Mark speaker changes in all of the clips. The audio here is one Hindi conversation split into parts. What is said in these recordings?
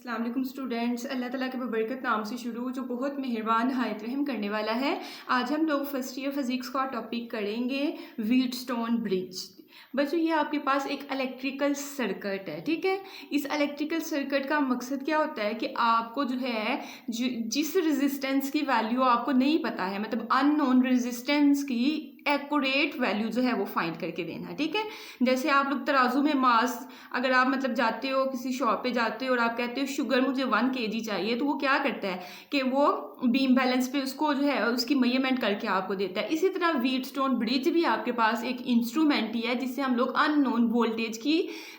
Speaker 1: अस्सलाम वालेकुम स्टूडेंट्स, अल्लाह ताला के बबरकत नाम से शुरू जो बहुत मेहरबान हायत रहम करने वाला है। आज हम लोग फर्स्ट ईयर फिज़िक्स का टॉपिक करेंगे व्हीटस्टोन ब्रिज। बच्चों ये आपके पास एक इलेक्ट्रिकल सर्किट है, ठीक है। इस इलेक्ट्रिकल सर्किट का मकसद क्या होता है कि आपको जो है जिस रेजिस्टेंस की वैल्यू आपको नहीं पता है, मतलब अननोन रेजिस्टेंस की एक्यूरेट वैल्यू जो है वो फाइंड करके देना है, ठीक है। जैसे आप लोग तराजू में मास, अगर आप मतलब जाते हो किसी शॉप पे जाते हो और आप कहते हो शुगर मुझे 1 kg चाहिए, तो वो क्या करता है कि वो बीम बैलेंस पे उसको जो है उसकी मेजरमेंट करके आपको देता है। इसी तरह व्हीटस्टोन ब्रिज भी आपके पास एक इंस्ट्रूमेंट ही है जिससे हम लोग अननोन वोल्टेज की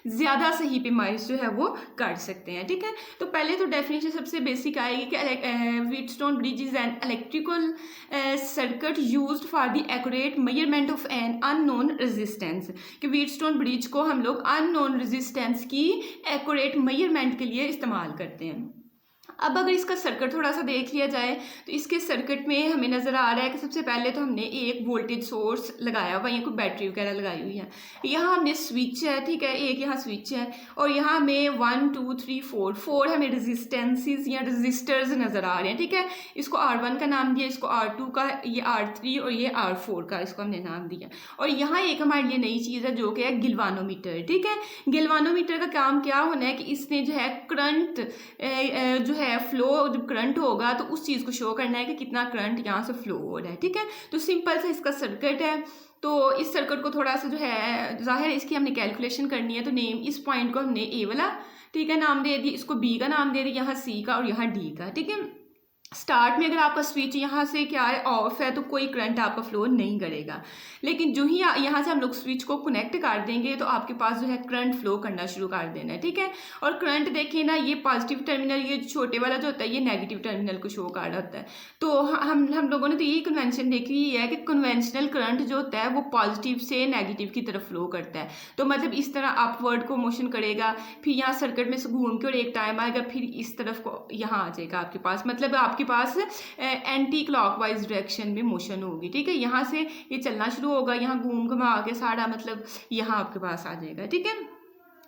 Speaker 1: ज़्यादा सही पैमाइश जो है वो कर सकते हैं, ठीक है। तो पहले तो डेफिनेशन सबसे बेसिक आएगी कि Wheatstone bridge is an electrical circuit used for the accurate measurement of an unknown resistance. कि व्हीटस्टोन ब्रिज को हम लोग अननोन रेजिस्टेंस की एक्यूरेट मेजरमेंट के लिए इस्तेमाल करते हैं। अब अगर इसका सर्किट थोड़ा सा देख लिया जाए तो इसके सर्किट में हमें नज़र आ रहा है कि सबसे पहले तो हमने एक वोल्टेज सोर्स लगाया हुआ, यहाँ कोई बैटरी वगैरह लगाई हुई है। यहाँ हमने स्विच है, ठीक है, एक यहाँ स्विच है और यहाँ हमें 1 2 3 4 हमें रेजिस्टेंसेस या रजिस्टर्स नज़र आ रहे हैं, ठीक है। इसको R1 का नाम दिया, इसको R2 का, ये R3 और ये R4 का इसको हमने नाम दिया। और यहाँ एक हमारे लिए नई चीज़ है जो कि है गिलवानोमीटर, ठीक है। गिलवानोमीटर का काम क्या होना है कि इसने जो है करंट जो है फ्लो, जब करंट होगा तो उस चीज़ को शो करना है कि कितना करंट यहाँ से फ्लो हो रहा है, ठीक है। तो सिंपल सा इसका सर्किट है। तो इस सर्किट को थोड़ा सा जो है जाहिर इसकी हमने कैलकुलेशन करनी है, तो नेम इस पॉइंट को हमने ए वाला, ठीक है, नाम दे दी, इसको बी का नाम दे दी, यहाँ सी का और यहाँ डी का, ठीक है। स्टार्ट में अगर आपका स्विच यहाँ से क्या है ऑफ है तो कोई करंट आपका फ्लो नहीं करेगा, लेकिन जो ही यहाँ से हम लोग स्विच को कनेक्ट कर देंगे तो आपके पास जो है करंट फ्लो करना शुरू कर देना है, ठीक है। और करंट देखिए ना, ये पॉजिटिव टर्मिनल, ये छोटे वाला जो होता है ये नेगेटिव टर्मिनल को शो कर रहा होता है। तो हम लोगों ने तो यही कन्वेंशन देखी ही है कि कन्वेंशनल करंट जो होता है वो पॉजिटिव से नेगेटिव की तरफ फ्लो करता है। तो मतलब इस तरह अपवर्ड को मोशन करेगा, फिर यहाँ सर्किट में से घूम के और एक टाइम आएगा फिर इस तरफ को यहाँ आ जाएगा आपके पास, मतलब आपके पास एंटी क्लॉकवाइज डायरेक्शन में मोशन होगी, ठीक है। यहाँ से ये चलना शुरू होगा, यहाँ घूम घुमा के सारा मतलब यहाँ आपके पास आ जाएगा, ठीक है।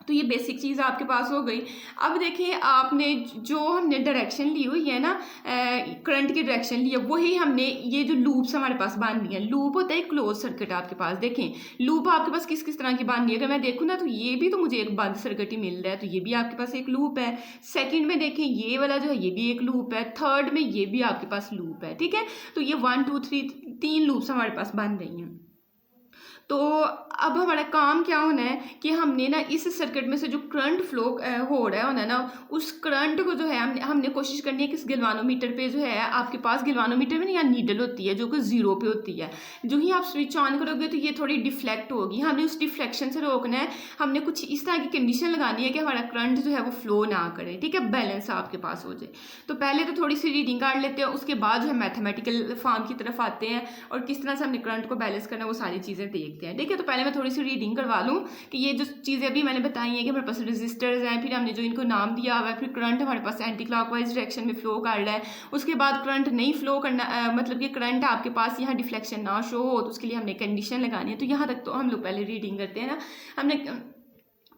Speaker 1: तो ये बेसिक चीज़ आपके पास हो गई। अब देखिए आपने जो हमने डायरेक्शन ली हुई है ना, करंट की डायरेक्शन ली है, वही हमने ये जो लूप्स हमारे पास बांध ली है। लूप होता है क्लोज सर्किट आपके पास, देखें लूप आपके पास किस किस तरह की बांधनी है। अगर मैं देखूँ ना तो ये भी तो मुझे एक बंद सर्किट ही मिल रहा है, तो ये भी आपके पास एक लूप है। सेकेंड में देखें ये वाला जो है ये भी एक लूप है। थर्ड में ये भी आपके पास लूप है, ठीक है। तो ये 1 2 3 3 लूप्स हमारे पास बन रही हैं। तो अब हमारा काम क्या होना है कि हमने ना इस सर्किट में से जो करंट फ्लो हो रहा है होना है ना, उस करंट को जो है हमने कोशिश करनी है कि इस गिलवानोमीटर पे जो है आपके पास, गिलवानोमीटर में ना यहाँ नीडल होती है जो कि 0 पे होती है। जो ही आप स्विच ऑन करोगे तो ये थोड़ी डिफ्लेक्ट होगी, हमने उस डिफ्लेक्शन से रोकना है। हमने कुछ इस तरह की कंडीशन लगानी है कि हमारा करंट जो है वो फ्लो ना करे, ठीक है, बैलेंस आपके पास हो जाए। तो पहले तो थोड़ी सी रीडिंग काट लेते हैं, उसके बाद जो है मैथमेटिकल फॉर्म की तरफ आते हैं और किस तरह से हमने करंट को बैलेंस करना है वो सारी चीज़ें देखते हैं, ठीक है। तो पहले मैं थोड़ी सी रीडिंग करवा लूँ कि ये जो चीज़ें अभी मैंने बताई हैं कि हमारे पास रेजिस्टर्स हैं, फिर हमने जो इनको नाम दिया हुआ है, फिर करंट हमारे पास एंटी क्लॉकवाइज डायरेक्शन में फ्लो कर रहा है। उसके बाद करंट नहीं फ्लो करना, मतलब कि करंट आपके पास यहाँ डिफ्लेक्शन ना शो हो, तो उसके लिए हमने कंडीशन लगानी है। तो यहाँ तक तो हम लोग पहले रीडिंग करते हैं ना। हमने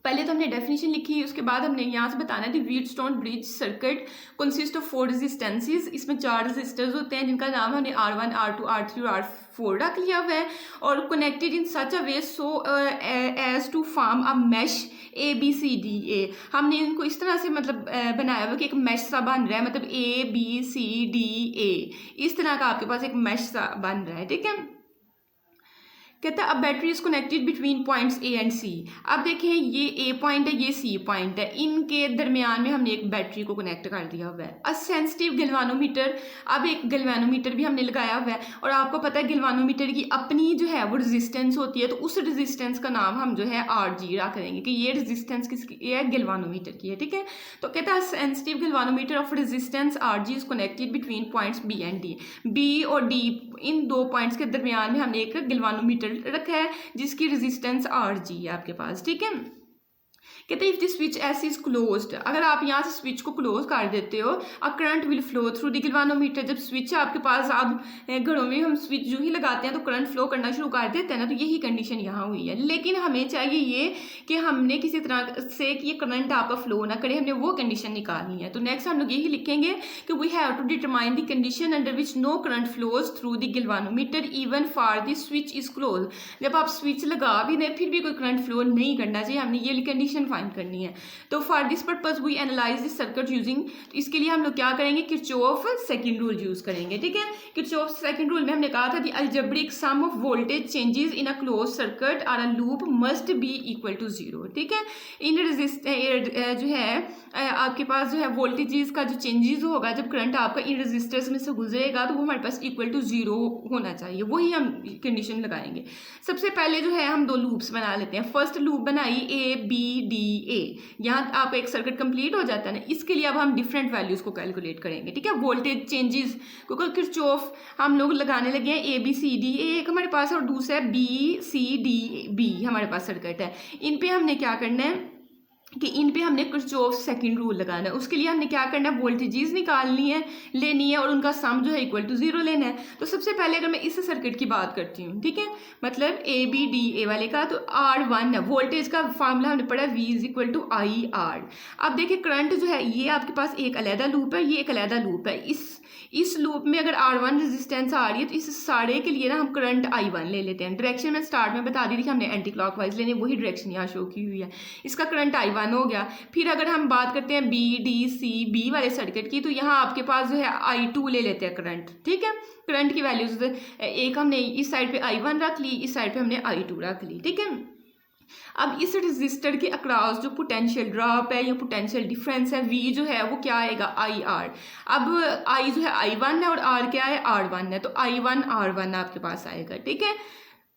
Speaker 1: पहले तो हमने डेफिनेशन लिखी, उसके बाद हमने यहाँ से बताना है कि Wheatstone bridge circuit consist of 4 resistances. इसमें 4 रेजिस्टर्स होते हैं जिनका नाम हमने R1 R2 R3 और R4 रख लिया हुआ है और connected in such a way so as to form a mesh ABCDA। हमने इनको इस तरह से मतलब बनाया हुआ कि एक मैश सा बन रहा है, मतलब ABCDA इस तरह का आपके पास एक मैश सा बन रहा है, ठीक है। कहता है अब battery is connected between points A and C. अब देखें ये ए पॉइंट है, ये सी पॉइंट है, इनके दरमियान में हमने एक बैटरी को कनेक्ट कर दिया हुआ है। अ सेंसिटिव गिलवानोमीटर, अब एक गिलवानोमीटर भी हमने लगाया हुआ है और आपको पता है गिलवानोमीटर की अपनी जो है वो रेजिस्टेंस होती है, तो उस रेजिस्टेंस का नाम हम जो है RG रख देंगे कि ये रेजिस्टेंस किसकी है, गिलवानोमीटर की है, ठीक है। तो कहता है sensitive galvanometer of resistance RG is connected between points B and D। B और D इन दो पॉइंट्स के दरमियान में हमने एक गिलवानोमीटर रखा है जिसकी रेजिस्टेंस RG है आपके पास, ठीक है। कहते हैं if the switch S is closed, अगर आप यहाँ से स्विच को क्लोज कर देते हो, a current will flow through the galvanometer. जब स्विच आपके पास, आप घरों में हम स्विच जो ही लगाते हैं तो करंट फ्लो करना शुरू कर देते हैं ना, तो यही कंडीशन यहाँ हुई है। लेकिन हमें चाहिए ये कि हमने किसी तरह से कि ये करंट आपका फ्लो ना करे, हमने वो कंडीशन निकालनी है। तो नेक्स्ट हम लोग यही लिखेंगे कि we have to determine the condition under which no current flows through the galvanometer even for the switch is close. जब आप स्विच लगा भी दें फिर भी कोई करंट फ्लो नहीं करना चाहिए, हमने ये कंडीशन फाइंड करनी है। तो for this purpose we analyse this circuit using, तो इसके लिए हम लोग क्या करेंगे, किरचॉफ सेकंड रूल यूज करेंगे। ठीक है, किरचॉफ सेकंड रूल में हमने कहा था the algebraic sum of voltage changes in a close circuit और a loop must be equal to 0। ठीक है, इन जो है आपके पास जो है वोल्टेजेस का जो चेंजेस होगा जब करंट आपका इन रेजिस्टर्स में से गुजरेगा तो वो हमारे पास इक्वल टू 0 होना चाहिए, वही हम कंडीशन लगाएंगे। सबसे पहले जो है हम दो लूप्स बना लेते हैं। फर्स्ट लूप बनाई ए बी डी ए, यहाँ आपका एक सर्किट कंप्लीट हो जाता है ना। इसके लिए अब हम डिफरेंट वैल्यूज को कैलकुलेट करेंगे। ठीक है, वोल्टेज चेंजेस क्योंकि किरचॉफ हम लोग लगाने लगे हैं। A B C D A एक हमारे पास है और दूसरा है बी सी डी बी हमारे पास सर्किट है। इन पे हमने क्या करना है कि इन पे हमने किरचॉफ सेकंड रूल लगाना है। उसके लिए हमने क्या करना है, वोल्टेजेस निकालनी है, लेनी है और उनका सम जो है इक्वल टू 0 लेना है। तो सबसे पहले अगर मैं इस सर्किट की बात करती हूँ, ठीक है, मतलब ए बी डी ए वाले का, तो R1 है, वोल्टेज का फार्मूला हमने पढ़ा V is equal to I R. अब देखिए करंट जो है ये आपके पास एक अलहदा लूप है, ये एक अलहदा लूप है। इस लूप में अगर R1 रेजिस्टेंस आ रही है तो इस सारे के लिए ना हम करंट I1 ले लेते हैं। डायरेक्शन में स्टार्ट में बता दी थी कि हमने एंटी क्लॉकवाइज लेने, वही डायरेक्शन यहाँ शो की हुई है। इसका करंट I1 हो गया। फिर अगर हम बात करते हैं बी डी सी बी वाले सर्किट की, तो यहाँ आपके पास जो है I2 ले लेते हैं करंट। ठीक है, करंट की वैल्यूज एक हमने इस साइड पे I1 रख ली, इस साइड पे हमने I2 रख ली। ठीक है, अब इस रजिस्टर के अक्रॉस जो पोटेंशियल ड्रॉप है या पोटेंशियल डिफरेंस है V जो है वो क्या आएगा, आई आर। अब I जो है I1 है और R क्या है, R1 है, तो I1 R1 आपके पास आएगा। ठीक है,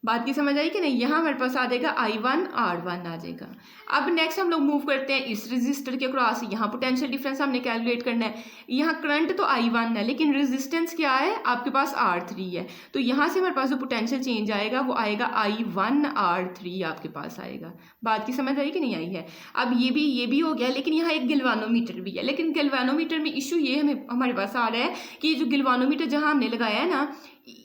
Speaker 1: बात की समझ आई कि नहीं। यहाँ हमारे पास आ जाएगा I1 R1 आ जाएगा। अब नेक्स्ट हम लोग मूव करते हैं इस रजिस्टर के क्रॉस। यहाँ पोटेंशियल डिफरेंस हमने कैलकुलेट करना है। यहाँ करंट तो I1 है लेकिन रेजिस्टेंस क्या है आपके पास R3 है, तो यहाँ से हमारे पास जो पोटेंशियल चेंज आएगा वो आएगा I1 R3 आपके पास आएगा। बात की समझ आई कि नहीं आई है। अब ये भी हो गया, लेकिन यहाँ एक गैल्वेनोमीटर भी है। लेकिन गैल्वेनोमीटर में इशू ये हमारे पास आ रहा है कि जो गैल्वेनोमीटर जहाँ हमने लगाया है ना,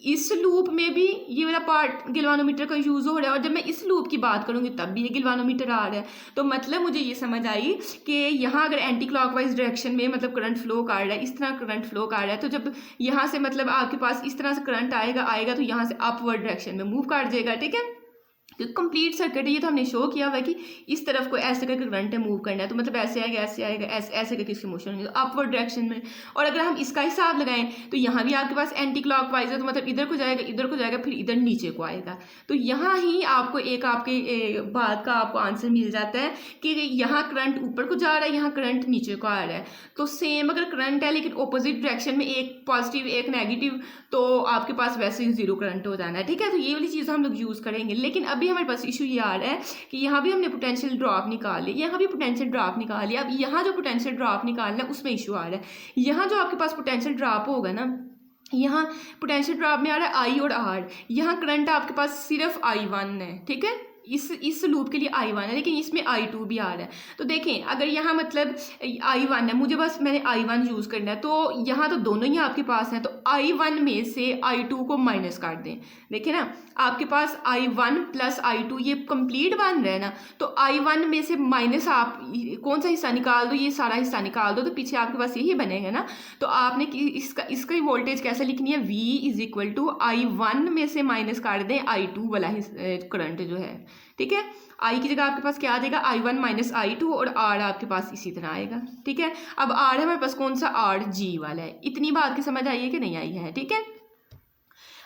Speaker 1: इस लूप में भी ये वाला पार्ट गैल्वेनोमीटर का यूज़ हो रहा है और जब मैं इस लूप की बात करूँगी तब भी ये गैल्वेनोमीटर आ रहा है। तो मतलब मुझे ये समझ आई कि यहाँ अगर एंटी क्लॉकवाइज डायरेक्शन में मतलब करंट फ्लो कर रहा है, इस तरह करंट फ्लो कर रहा है, तो जब यहाँ से मतलब आपके पास इस तरह से करंट आएगा तो यहाँ से अपवर्ड डायरेक्शन में मूव कर जाएगा। ठीक है, कंप्लीट सर्किट है ये तो हमने शो किया हुआ है कि इस तरफ को ऐसे करके करंट मूव करना है, तो मतलब ऐसे आएगा ऐसे करके इसकी मोशन होगी अपवर्ड डायरेक्शन में। और अगर हम इसका हिसाब लगाएं तो यहाँ भी आपके पास एंटी क्लॉकवाइज है, तो मतलब इधर को जाएगा फिर इधर नीचे को आएगा। तो यहाँ ही आपको एक आपके बात का आपको आंसर मिल जाता है कि यहाँ करंट ऊपर को जा रहा है, यहाँ करंट नीचे को आ रहा है। तो सेम अगर करंट है लेकिन ऑपोजिट डायरेक्शन में, एक पॉजिटिव एक नेगेटिव, तो आपके पास वैसे ही 0 करंट हो जाना है। ठीक है, तो ये वाली चीज़ हम लोग यूज़ करेंगे। लेकिन अभी हमारे पास इशू ये आ रहा है कि यहाँ भी हमने पोटेंशियल ड्रॉप निकाल लिया, यहाँ भी पोटेंशियल ड्रॉप निकाल लिया। अब यहाँ जो पोटेंशियल ड्रॉप निकालना है उसमें इशू आ रहा है। यहाँ जो आपके पास पोटेंशियल ड्रॉप होगा ना, यहाँ पोटेंशियल ड्रॉप में आ रहा है I और R। यहाँ करंट आपके पास सिर्फ I1 है। ठीक है, इस लूप के लिए I1 है लेकिन इसमें I2 भी आ रहा है। तो देखें अगर यहाँ मतलब I1 है, मुझे बस मैंने I1 यूज़ करना है, तो यहाँ तो दोनों ही आपके पास हैं, तो I1 में से I2 को माइनस कर दें। देखें ना आपके पास I1 प्लस I2 ये कंप्लीट बन रहा है ना, तो I1 में से माइनस आप कौन सा हिस्सा निकाल दो, ये सारा हिस्सा निकाल दो, तो पीछे आपके पास यही बनेगा ना। तो आपने इसका वोल्टेज कैसे लिखनी है, V is equal to I1 में से माइनस कर दें I2 वाला करंट जो है। ठीक है, I की जगह आपके पास क्या आ जाएगा, I1 माइनस I2 और R आपके पास इसी तरह आएगा। ठीक है, अब R है हमारे पास कौन सा, RG वाला है। इतनी बात की समझ आई है कि नहीं आई है। ठीक है,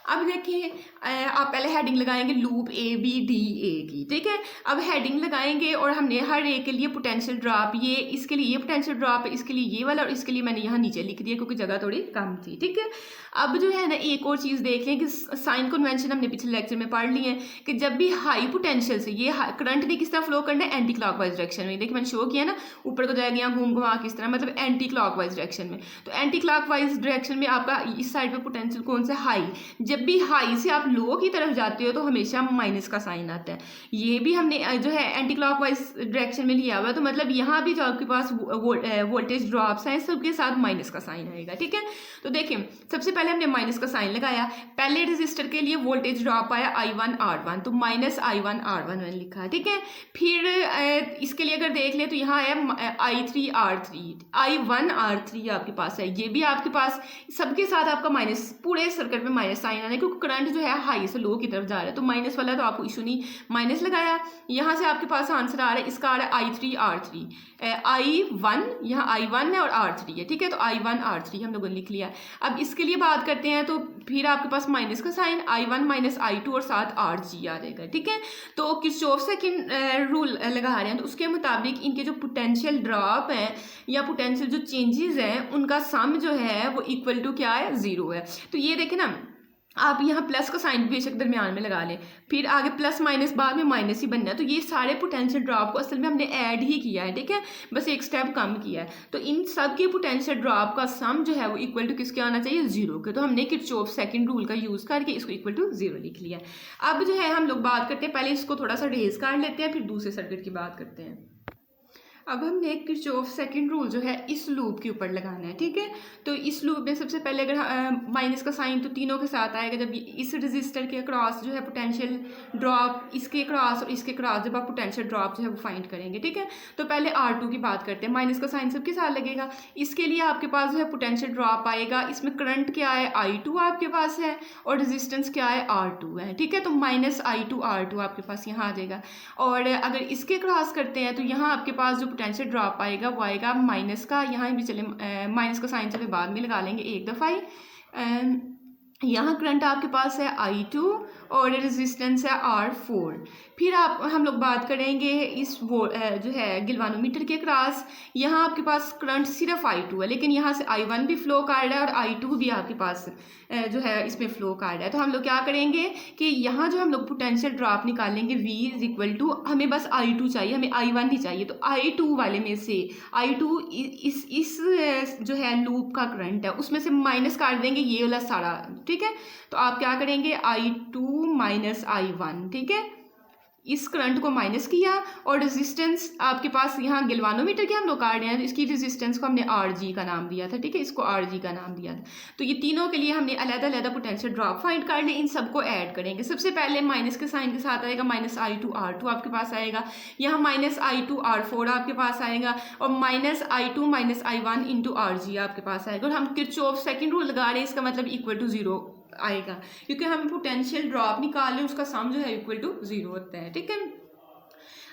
Speaker 1: अब देखिए आप पहले हेडिंग लगाएंगे loop A B D A की। ठीक है, अब हेडिंग लगाएंगे और हमने हर एक के लिए पोटेंशियल ड्रॉप, ये इसके लिए ये पोटेंशियल ड्रॉप है, इसके लिए ये वाला, और इसके लिए मैंने यहाँ नीचे लिख दिया क्योंकि जगह थोड़ी कम थी। ठीक है, अब जो है ना एक और चीज़ देख लें कि साइन कन्वेंशन हमने पिछले लेक्चर में पढ़ ली है कि जब भी हाई पोटेंशियल से ये करंट ने किस तरह फ्लो करना है, एंटी क्लॉकवाइज डायरेक्शन में। देखिए मैंने शो किया ना, ऊपर को जाएगा यहाँ घूम घुमा किस तरह, मतलब एंटी क्लॉकवाइज डायरेक्शन में। तो एंटी क्लॉकवाइज डायरेक्शन में आपका इस साइड पर पोटेंशियल कौन सा, हाई। जब भी हाई से आप लो की तरफ जाते हो तो हमेशा माइनस का साइन आता है। ये भी हमने जो है एंटी क्लॉकवाइज डायरेक्शन में लिया हुआ है, तो मतलब यहाँ भी जो आपके पास वोल्टेज ड्रॉप्स हैं सबके साथ माइनस का साइन आएगा। ठीक है, तो देखिए सबसे पहले हमने माइनस का साइन लगाया, पहले रजिस्टर के लिए वोल्टेज ड्रॉप आया I1 R1, तो माइनस I1 R1 मैंने लिखा है। ठीक है, फिर इसके लिए अगर देख ले तो यहाँ है I3 R3, I1 R3 आपके पास है, ये भी आपके पास सबके साथ आपका माइनस, पूरे सर्किट में माइनस साइन आना है क्योंकि करंट जो है हाई से लो की तरफ जा रहा है, तो माइनस वाला तो आपको इशू नहीं, माइनस लगाया। यहाँ से आपके पास आंसर आ रहा है, इसका आ रहा है I3 R3, I1 यहाँ I1 है और R3 है। ठीक है, तो I1 R3 हम लोगों ने लिख लिया। अब इसके लिए बात करते हैं तो फिर आपके पास माइनस का साइन I1 माइनस I2 और साथ RG आ जाएगा। ठीक है, तो किरचॉफ सेकंड रूल लगा रहे हैं, तो उसके मुताबिक इनके जो पोटेंशियल ड्रॉप है या पोटेंशियल जो चेंजेस हैं उनका सम जो है वो इक्वल टू क्या है, 0 है। तो ये देखें ना, आप यहाँ प्लस का साइन बेशक दरमियान में लगा लें, फिर आगे प्लस माइनस बाद में माइनस ही बनना है, तो ये सारे पोटेंशियल ड्रॉप को असल में हमने ऐड ही किया है। ठीक है, बस एक स्टेप कम किया है, तो इन सब के पोटेंशियल ड्रॉप का सम जो है वो इक्वल टू किसके आना चाहिए, 0 के। तो हमने किरचॉफ सेकंड रूल का यूज़ करके इसको इक्वल टू 0 लिख लिया। अब जो है हम लोग बात करते हैं, पहले इसको थोड़ा सा रेज कर लेते हैं, फिर दूसरे सर्किट की बात करते हैं। अब हमने किरचॉफ सेकंड रूल जो है इस लूप के ऊपर लगाना है। ठीक है, तो इस लूप में सबसे पहले अगर माइनस का साइन तो तीनों के साथ आएगा, जब इस रजिस्टर के क्रॉस जो है पोटेंशियल ड्रॉप, इसके क्रॉस और इसके क्रॉस जब आप पोटेंशियल ड्रॉप जो है वो फाइंड करेंगे। ठीक है, तो पहले R2 की बात करते हैं, माइनस का साइन सबके साथ लगेगा। इसके लिए आपके पास जो है पोटेंशियल ड्रॉप आएगा, इसमें करंट क्या है I2 आपके पास है और रेजिस्टेंस क्या है R2 है। ठीक है, तो माइनस I2 R2 आपके पास यहाँ आ जाएगा। और अगर इसके क्रॉस करते हैं तो यहाँ आपके पास जो पोटेंशियल ड्रॉप आएगा वो आएगा माइनस का, यहाँ भी चले माइनस का साइन चले बाद में लगा लेंगे एक दफ़ा ही। यहाँ करंट आपके पास है I2 और रेजिस्टेंस है R4। फिर हम लोग बात करेंगे इस जो है गिलवानोमीटर के क्रॉस, यहाँ आपके पास करंट सिर्फ I2 है, लेकिन यहाँ से I1 भी फ्लो कर रहा है और I2 भी आपके पास जो है इसमें फ्लो कर रहा है। तो हम लोग क्या करेंगे कि यहाँ जो हम लोग पोटेंशियल ड्रॉप निकालेंगे V इज इक्वल टू, हमें बस I2 चाहिए, हमें I1 नहीं चाहिए, तो I2 वाले में से I2 इस जो है लूप का करंट है उसमें से माइनस काट देंगे ये वाला सारा। ठीक है, तो आप क्या करेंगे I2 माइनस I1। ठीक है, इस करंट को माइनस किया और रेजिस्टेंस आपके पास यहाँ गिलवानोमीटर के हम लोग काट रहे हैं, तो इसकी रेजिस्टेंस को हमने RG का नाम दिया था। ठीक है, इसको RG का नाम दिया था। तो ये तीनों के लिए हमने अलग-अलग पोटेंशियल ड्रॉप फाइंड कर लिए, इन सबको ऐड करेंगे। सबसे पहले माइनस के साइन के साथ आएगा माइनस I2 R2 आपके पास आएगा, यहाँ माइनस I2 R4 आपके पास आएगा और minus I2 minus I1 into RG आपके पास आएगा। और हम किरचॉफ सेकंड रूल लगा रहे हैं, इसका मतलब इक्वल टू 0 आएगा क्योंकि हम पोटेंशियल ड्रॉप निकाल लें, उसका सम जो है इक्वल टू 0 होता है। ठीक है,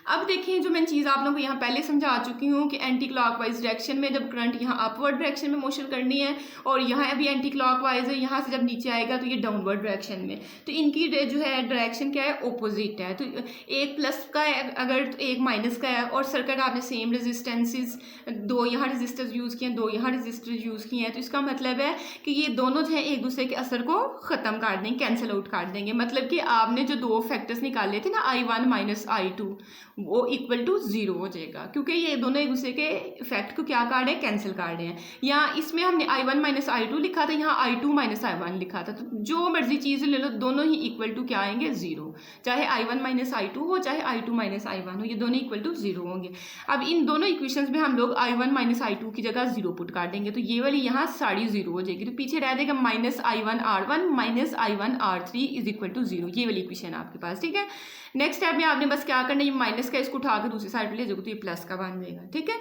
Speaker 1: अब देखिए जो मैं चीज़ आप लोगों को यहाँ पहले समझा चुकी हूँ कि एंटी क्लॉकवाइज डायरेक्शन में जब करंट यहाँ अपवर्ड डायरेक्शन में मोशन करनी है और यहाँ अभी एंटी क्लॉकवाइज है, यहाँ से जब नीचे आएगा तो ये डाउनवर्ड डायरेक्शन में, तो इनकी जो है डायरेक्शन क्या है, ऑपोजिट है। तो एक प्लस का है अगर तो एक माइनस का है, और सर्किट आपने सेम रेजिस्टेंसेज, दो यहाँ रजिस्टर्स यूज़ किए हैं, दो यहाँ रजिस्टर्स यूज़ किए हैं, तो इसका मतलब है कि ये दोनों जो है एक दूसरे के असर को ख़त्म कर देंगे, कैंसिल आउट कर देंगे। मतलब कि आपने जो दो फैक्टर्स निकाले थे ना I1 माइनस I2, वो इक्वल टू 0 हो जाएगा क्योंकि ये दोनों एक दूसरे के इफेक्ट को क्या कर रहे हैं, कैंसिल कर रहे हैं। यहाँ इसमें हमने I1 माइनस I2 लिखा था, यहाँ I2 माइनस I1 लिखा था, तो जो मर्जी चीज़ ले लो दोनों ही इक्वल टू क्या आएंगे, 0। चाहे I1 माइनस I2 हो चाहे I2 माइनस I1 हो, ये दोनों इक्वल टू 0 होंगे। अब इन दोनों इक्वेशंस में हम लोग I1 माइनस I2 की जगह 0 पुट कर देंगे, तो ये वाली यहाँ सारी 0 हो जाएगी, तो पीछे रह जाएगा minus I1 R1 minus I1 R3 is equal to 0, ये वाली इक्वेशन आपके पास। ठीक है, नेक्स्ट स्टेप में आपने बस क्या करना है, ये माइनस का इसको उठा के दूसरी साइड पे ले जाओगे तो ये प्लस का बन जाएगा। ठीक है,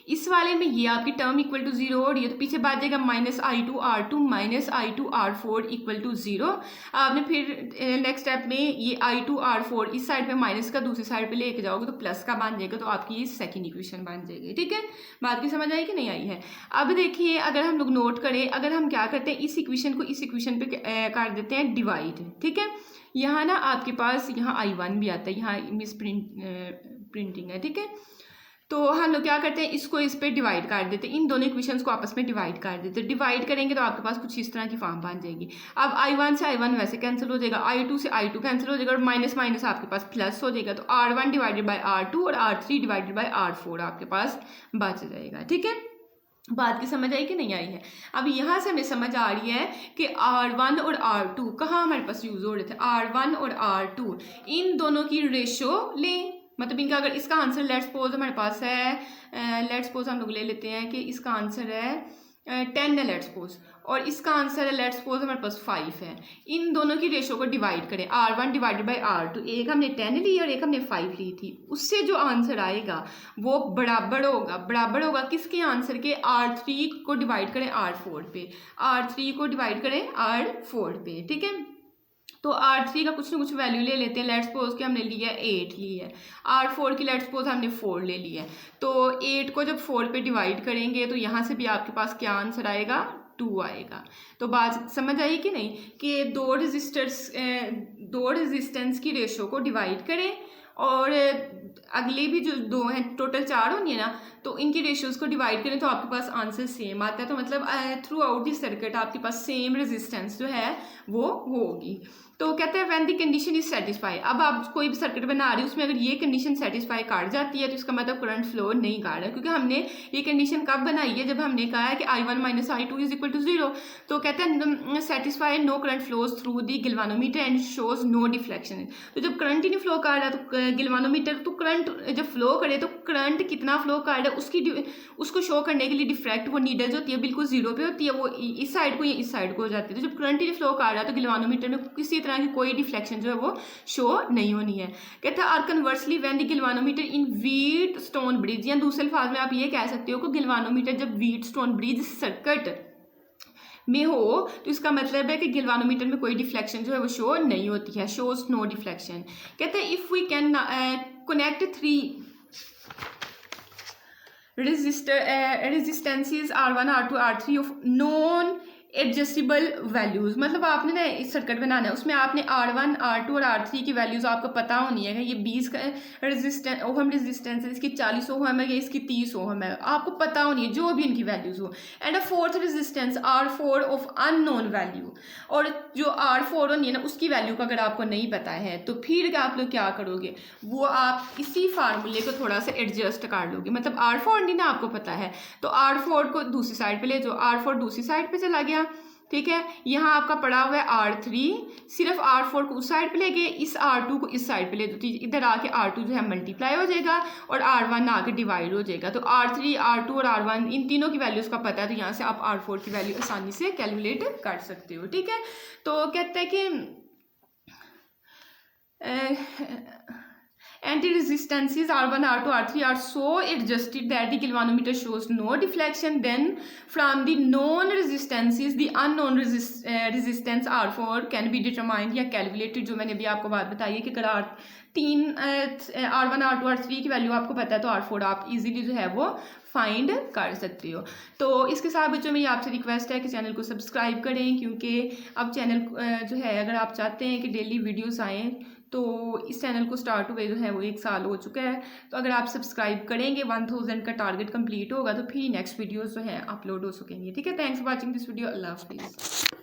Speaker 1: इस वाले में ये आपकी टर्म इक्वल टू 0 हो रही है, तो पीछे बात जाएगा minus I2 R2 minus I2 R4 equal to 0। आपने फिर नेक्स्ट स्टेप में ये I2 R4 इस साइड पे माइनस का दूसरी साइड पे लेके जाओगे तो प्लस का बन जाएगा, तो आपकी ये सेकंड इक्वेशन बन जाएगी। ठीक है, बात की समझ आई कि नहीं आई है। अब देखिए अगर हम लोग नोट करें, अगर हम क्या करते हैं इस इक्वेशन को इस इक्वेशन पे कर देते हैं डिवाइड। ठीक है, यहाँ ना आपके पास यहाँ I1 भी आता है, यहाँ मिस प्रिंटिंग है। ठीक है, तो हम लोग क्या करते हैं, इसको इस पे डिवाइड कर देते हैं, इन दोनों इक्वेशंस को आपस में डिवाइड कर देते हैं। डिवाइड करेंगे तो आपके पास कुछ इस तरह की फॉर्म बन जाएगी। अब I1 से I1 वैसे कैंसिल हो जाएगा, I2 से I2 कैंसिल हो जाएगा और माइनस माइनस आपके पास प्लस हो जाएगा, तो R1 डिवाइडेड बाई R2 और R3 डिवाइडेड बाई R4 आपके पास बच जाएगा। ठीक है, बात की समझ आई कि नहीं आई है? अब यहाँ से हमें समझ आ रही है कि R1 और R2 कहाँ हमारे पास यूज़ हो रहे थे। R1 और R2 इन दोनों की रेशो लें, मतलब इनका अगर इसका आंसर लेट्स सपोज हमारे पास है, लेट्स सपोज हम लोग ले लेते हैं कि इसका आंसर है 10 है लेट्स सपोज, और इसका आंसर है लेट्स सपोज हमारे पास 5 है। इन दोनों की रेशो को डिवाइड करें, R1 डिवाइडेड बाई R2, एक हमने 10 ली और एक हमने 5 ली थी, उससे जो आंसर आएगा वो बराबर होगा किसके आंसर के, R3 को डिवाइड करें R4 पे, R3 को डिवाइड करें R4 पे, ठीक है। तो R3 का कुछ ना कुछ वैल्यू ले लेते हैं, लेट्स सपोज कि हमने लिया 8 ली है, R4 की लेट्स सपोज हमने 4 ले लिया है, तो 8 को जब 4 पे डिवाइड करेंगे तो यहाँ से भी आपके पास क्या आंसर आएगा, 2 आएगा। तो बात समझ आई कि नहीं, कि दो रेजिस्टेंस की रेशो को डिवाइड करें और अगले भी जो दो हैं टोटल 4 होनी है ना, तो इनकी रेशियोज को डिवाइड करें तो आपके पास आंसर सेम आता है। तो मतलब थ्रू आउट दी सर्किट आपके पास सेम रेजिस्टेंस जो है वो होगी। तो कहते हैं when the condition is satisfy, अब आप कोई भी सर्किट बना रही हो उसमें अगर ये कंडीशन सेटिस्फाई कर जाती है तो इसका मतलब करंट फ्लो नहीं कर रहा है, क्योंकि हमने ये कंडीशन कब बनाई है, जब हमने कहा है कि I1 minus I2 is equal to 0। तो कहते हैं satisfy no current flows through the galvanometer and shows no deflection. तो जब करंट ही नहीं फ्लो कर रहा तो गिलवानोमीटर तो करंट जब फ्लो करे तो करंट कितना फ्लो कर रहा है उसको शो करने के लिए डिफ्रैक्ट वो नीडल्स होती है बिल्कुल जीरो पे होती है, वो इस साइड को या इस साइड को हो जाती है। तो जब करंट ही फ्लो कर रहा है तो गिलवानोमीटर में किसी तरह की कोई डिफ्लेक्शन जो है वो शो नहीं होनी है। कहता है or conversely when the galvanometer in Wheatstone bridge, या दूसरे अल्फाज में आप ये कह सकते हो कि गिलवानोमीटर जब व्हीटस्टोन ब्रिज सर्किट में हो तो इसका मतलब है कि गिलवानोमीटर में कोई डिफ्लेक्शन जो है वो शो नहीं होती है, शोज नो डिफ्लेक्शन। कहते हैं if we can connect 3 resistances R1 R2 R3 of non adjustable values, मतलब आपने ना इस सर्किट बनाना है उसमें आपने R1 R2 और R3 की वैल्यूज़ आपको पता होनी है कि ये 20 का ओहम रेजिस्टेंस है, इसकी 40 ओहम है या इसकी 30 ओहम है, आपको पता होनी है जो भी इनकी वैल्यूज़ हो। And a fourth resistance R4 of unknown value, और जो R4 होनी है ना उसकी वैल्यू का अगर आपको नहीं पता है तो फिर आप लोग क्या करोगे, वो आप इसी फार्मूले को थोड़ा सा एडजस्ट कर लोगे। मतलब R4 नहीं ना आपको पता है तो R4 को दूसरी साइड पे ले जाओ, R4 दूसरी साइड पे चला गया, ठीक है। यहाँ आपका पड़ा हुआ है R3, सिर्फ R4 को उस साइड पे ले गए, इस R2 को इस साइड पे ले दो, तो इधर आके R2 जो है मल्टीप्लाई हो जाएगा और R1 आके डिवाइड हो जाएगा। तो R3 R2 और R1 इन तीनों की वैल्यूज़ का पता है, तो यहाँ से आप R4 की वैल्यू आसानी से कैलकुलेट कर सकते हो, ठीक है। तो कहते हैं कि anti-resistances R1, R2, R3 are so adjusted that the galvanometer shows no deflection. Then from the known resistances the unknown resistance R4 can be determined या calculated, जो मैंने अभी आपको बात बताई है कि अगर R1 R2 R3 की वैल्यू आपको पता है तो R4 आप इजीली जो है वो फाइंड कर सकते हो। तो इसके साथ बच्चों मेरी आपसे रिक्वेस्ट है कि चैनल को सब्सक्राइब करें, क्योंकि अब चैनल जो है अगर आप चाहते हैं कि डेली वीडियोस आएँ तो इस चैनल को स्टार्ट हुए जो है वो 1 साल हो चुका है। तो अगर आप सब्सक्राइब करेंगे 1000 का टारगेट कंप्लीट होगा तो फिर नेक्स्ट वीडियोस जो है अपलोड हो सकेंगे, ठीक है। Thanks for watching this video, अल्लाह हाफिज़।